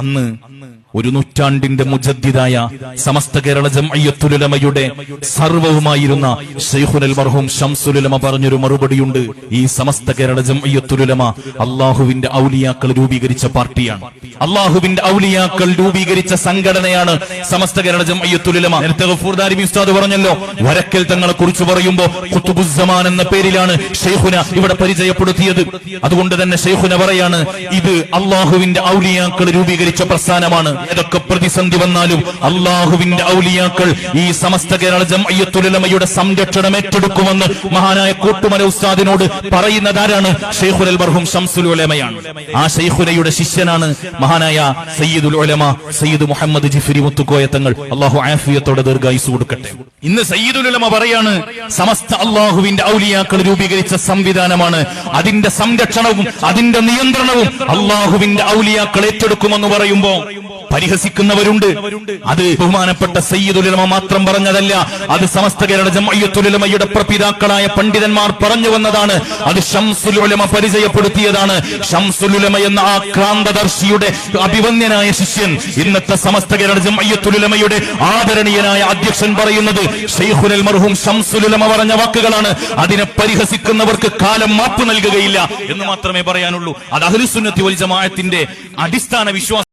അന്ന് ഒരു നൂറ്റാണ്ടിന്റെ മുജദ്ദിദായ സമസ്ത കേരള ജംഇയ്യത്തുൽ ഉലമയുടെ സർവവുമായിരുന്ന ശൈഖുൽ മർഹൂം ശംസുൽ ഉലമ പറഞ്ഞൊരു മറുപടിയുണ്ട്. ഈ സമസ്ത കേരള ജംഇയ്യത്തുൽ ഉലമ അല്ലാഹുവിന്റെ ഔലിയാക്കൾ രൂപീകരിച്ച പാർട്ടിയാണ്, അല്ലാഹുവിന്റെ ഔലിയാക്കൾ രൂപീകരിച്ച സംഘടനയാണ് സമസ്ത കേരള ജംഇയ്യത്തുൽ ഉലമ. നേരത്തെ ഗഫൂർ ദാരിമി ഉസ്താദ് പറഞ്ഞല്ലോ, വരക്കൽ തങ്ങളെ കുറിച്ച് പറയുമ്പോൾ ഖുതുബുസ്സമാൻ എന്ന പേരിലാണ് ശൈഖുന ഇവിടെ പരിചയപ്പെടുത്തിയത്. അതുകൊണ്ട് തന്നെ ശൈഖുന പറയാണ്, ഇത് അല്ലാഹുവിന്റെ ഔലിയാക്കൾ രൂപീകരിച്ച പ്രസ്ഥാനമാണ്. ഏതൊക്കെ പ്രതിസന്ധി വന്നാലും അല്ലാഹുവിന്റെ ഔലിയാക്കൾ ഈ സമസ്ത കേരള ജംഇയ്യത്തുൽ ഉലമയുടെ സംരക്ഷണം ഏറ്റെടുക്കുമെന്ന് മഹാനായ കോട്ടുമല ഉസ്താദിനോട് പറയുന്നതാരാണ്? ശൈഖുൽ മർഹൂം ശംസുൽ ഉലമയാണ്. ആ ശൈഖുനയുടെ ശിഷ്യനാണ് മഹാനായ സയ്യിദുൽ ഉലമ സയ്യിദ് മുഹമ്മദ് ജിഫ്രി മുത്തുക്കോയ തങ്ങൾ. അല്ലാഹു ആഫിയത്തോടെ ദീർഘായുസ്സ് കൊടുക്കട്ടെ. ഇന്ന് സയ്യിദുൽ ഉലമ പറയാണ്, സമസ്ത അല്ലാഹുവിന്റെ ഔലിയാക്കൾ രൂപീകരിച്ച സംവിധാനമാണ്, അതിന്റെ സംരക്ഷണവും അതിന്റെ നിയന്ത്രണവും അല്ലാഹുവിന്റെ ഔലിയാക്കൾ ഏറ്റെടുക്കുമെന്ന് പറയുമ്പോ പരിഹസിക്കുന്നവരുണ്ട്. അത് ബഹുമാനപ്പെട്ട സയ്യിദുൽ ഉലമ മാത്രം പറഞ്ഞതല്ല, അത് സമസ്ത കേരള ജംഇയ്യത്തുൽ ഉലമയുടെ പ്രപിതാക്കളായ പണ്ഡിതന്മാർ പറഞ്ഞു വന്നതാണ്. അത് ശംസുൽ ഉലമ പരിചയപ്പെടുത്തിയതാണ്. ശംസുൽ ഉലമ എന്ന ആ ക്രാന്തദർശിയുടെ അഭിവന്യനായ ശിഷ്യൻ ഇന്നത്തെ സമസ്ത കേരള ജംഇയ്യത്തുൽ ഉലമയുടെ ആദരണീയനായ അധ്യക്ഷൻ പറയുന്നത് ശൈഖുൽ മർഹൂം ശംസുൽ ഉലമ പറഞ്ഞ വാക്കുകളാണ്. അതിനെ പരിഹസിക്കുന്നവർക്ക് കാലം മാപ്പ് നൽകുകയില്ല എന്ന് മാത്രമേ പറയാനുള്ളൂ. അത് അഹ്ലുസുന്നത്തി വൽ ജമാഅത്തിന്റെ അടിസ്ഥാന വിശ്വാസം.